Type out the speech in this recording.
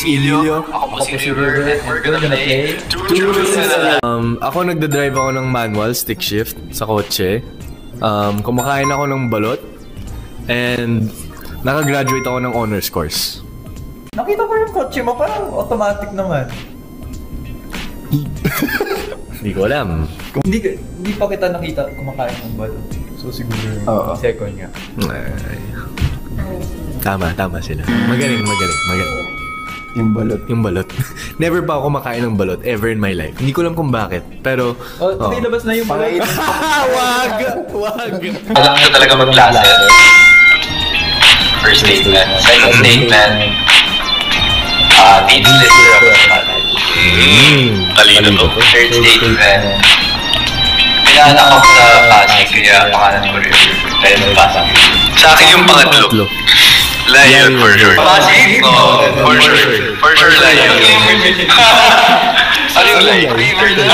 Emilio. Ako po si River, and we're gonna play Two Truths and a Lie. Ako nagdadrive ako ng manual stick shift sa kotse. Kumakain ako ng balot. And nakagraduate ako ng honors course. Nakita ko yung kotse mo, parang automatic naman. Hindi ko alam. Hindi pa kita nakita kumakain ng balot. So siguro yung second nga. Ay. Tama sila. Magaling. Yung balot. Never pa ako kumakain ng balot ever in my life. Hindi ko alam kung bakit. Pero labas na yung balot. Wag. Alam ko talaga mag-klase. First statement. Second statement. Needs lister of college. Talino to. Third statement. Pinaanak ako sa Pasig, kaya pangalan ko River. Dahil sa Pasig. Sa akin yung pangatlo. Lion for sure. Pasig? For sure. For sure Lion. Ano yung Lion? River na.